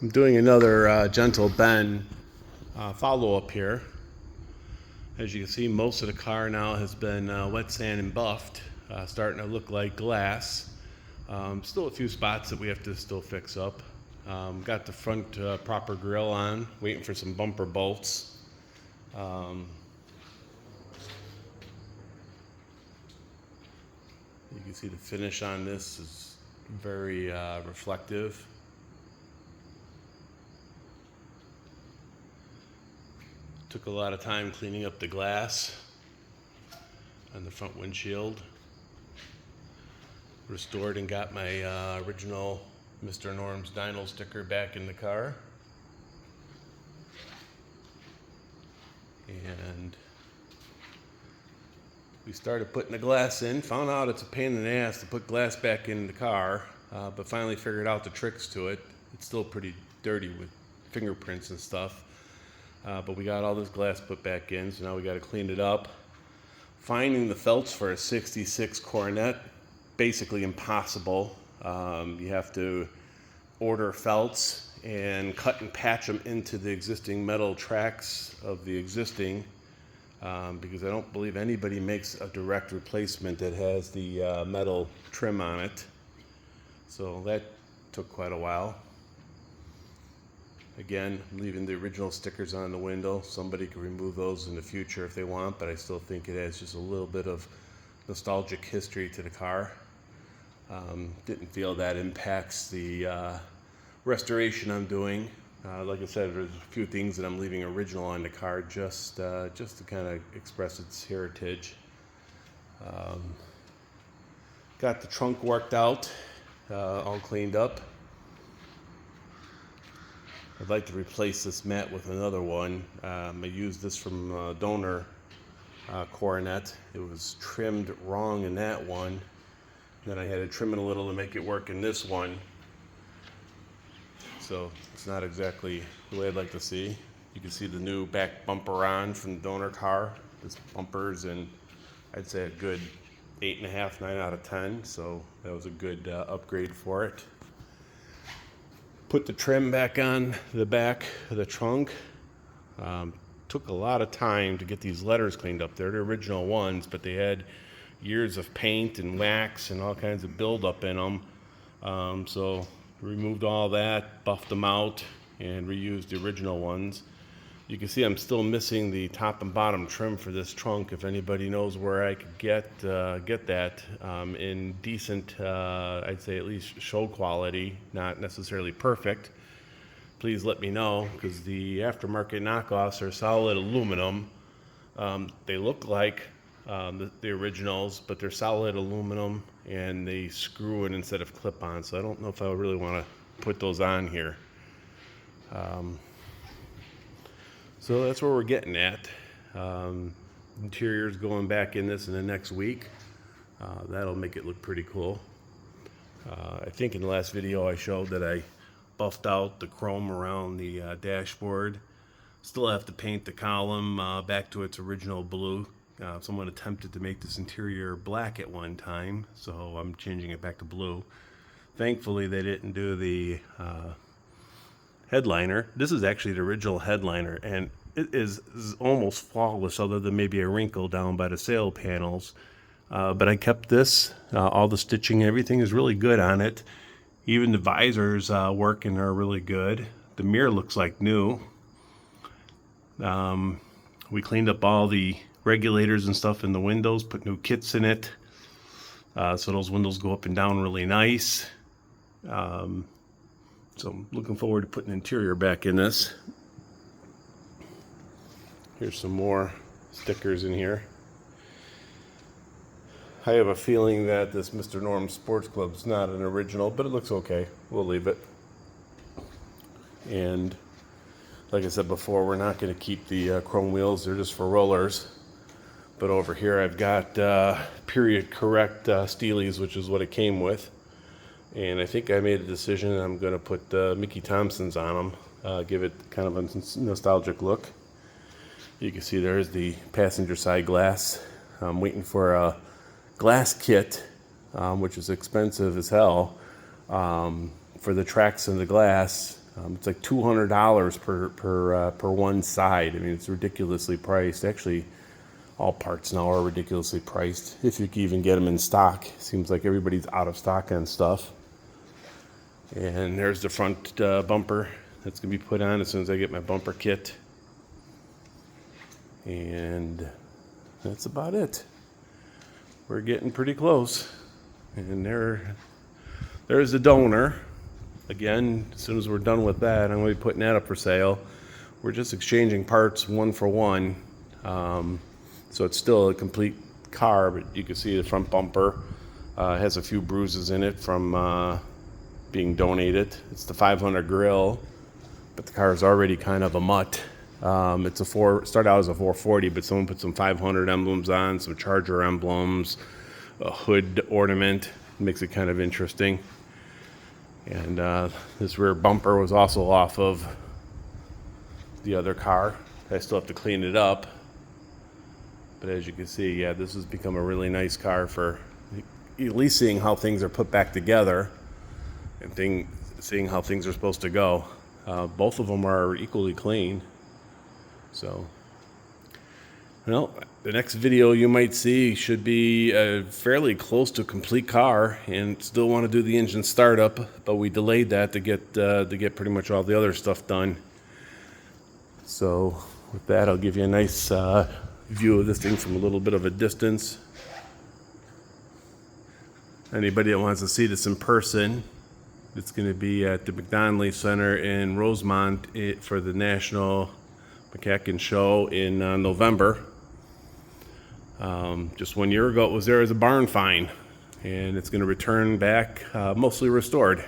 I'm doing another gentle bend follow-up here. As you can see, most of the car now has been wet sand and buffed, starting to look like glass. Still a few spots that we have to still fix up. Got the front proper grille on, waiting for some bumper bolts. You can see the finish on this is very reflective. Took a lot of time cleaning up the glass on the front windshield. Restored and got my original Mr. Norm's dyno sticker back in the car. And we started putting the glass in. Found out it's a pain in the ass to put glass back in the car, but finally figured out the tricks to it. It's still pretty dirty with fingerprints and stuff. But we got all this glass put back in, so now we got to clean it up. Finding the felts for a 66 Coronet, basically impossible. You have to order felts and cut and patch them into the existing metal tracks of the existing, because I don't believe anybody makes a direct replacement that has the metal trim on it. So that took quite a while. Again, leaving the original stickers on the window. Somebody can remove those in the future if they want, but I still think it adds just a little bit of nostalgic history to the car. Didn't feel that impacts the restoration I'm doing. Like I said, there's a few things that I'm leaving original on the car just to kind of express its heritage. Got the trunk worked out, all cleaned up. I'd like to replace this mat with another one. I used this from donor Coronet. It was trimmed wrong in that one. Then I had to trim it a little to make it work in this one. So it's not exactly the way I'd like to see. You can see the new back bumper on from the donor car. This bumper's in, I'd say, a good 8.5, 9 out of 10. So that was a good upgrade for it. Put the trim back on the back of the trunk. Took a lot of time to get these letters cleaned up. They're the original ones, but they had years of paint and wax and all kinds of buildup in them. So removed all that, buffed them out, and reused the original ones. You can see I'm still missing the top and bottom trim for this trunk. If anybody knows where I could get that in decent, I'd say at least show quality, not necessarily perfect, please let me know, because the aftermarket knockoffs are solid aluminum. They look like the originals, but they're solid aluminum, and they screw in instead of clip-on, so I don't know if I really want to put those on here. So that's where we're getting at. Interior's going back in this in the next week. That'll make it look pretty cool. I think in the last video I showed that I buffed out the chrome around the dashboard. Still have to paint the column back to its original blue. Someone attempted to make this interior black at one time, so I'm changing it back to blue. Thankfully they didn't do the headliner. This is actually the original headliner, and it is almost flawless other than maybe a wrinkle down by the sail panels. But I kept this. All the stitching and everything is really good on it. Even the visors working are really good. The mirror looks like new. We cleaned up all the regulators and stuff in the windows, put new kits in it. So those windows go up and down really nice. So I'm looking forward to putting the interior back in this. Here's some more stickers in here. I have a feeling that this Mr. Norm Sports Club is not an original, but it looks okay. We'll leave it. And like I said before, we're not going to keep the chrome wheels. They're just for rollers. But over here I've got period correct Steelies, which is what it came with. And I think I made a decision. I'm going to put Mickey Thompsons on them, give it kind of a nostalgic look. You can see there's the passenger side glass. I'm waiting for a glass kit, which is expensive as hell, for the tracks and the glass. It's like $200 per one side. I mean, it's ridiculously priced. Actually, all parts now are ridiculously priced, if you can even get them in stock. Seems like everybody's out of stock on stuff. And there's the front bumper that's going to be put on as soon as I get my bumper kit. And that's about it. We're getting pretty close. And there's the donor. Again, as soon as we're done with that, I'm going to be putting that up for sale. We're just exchanging parts one for one. So it's still a complete car, but you can see the front bumper has a few bruises in it from being donated. It's the 500 grill, but the car is already kind of a mutt. It's started out as a 440, but someone put some 500 emblems on, some Charger emblems, a hood ornament. Makes it kind of interesting. And this rear bumper was also off of the other car. I still have to clean it up. But as you can see, yeah, this has become a really nice car for at least seeing how things are put back together and seeing how things are supposed to go. Both of them are equally clean. So, well, the next video you might see should be fairly close to a complete car, and still want to do the engine startup, but we delayed that to get pretty much all the other stuff done. So with that, I'll give you a nice view of this thing from a little bit of a distance. Anybody that wants to see this in person, it's going to be at the McDonley Center in Rosemont for the National MCACN Show in November. Just 1 year ago, it was there as a barn find, and it's going to return back mostly restored.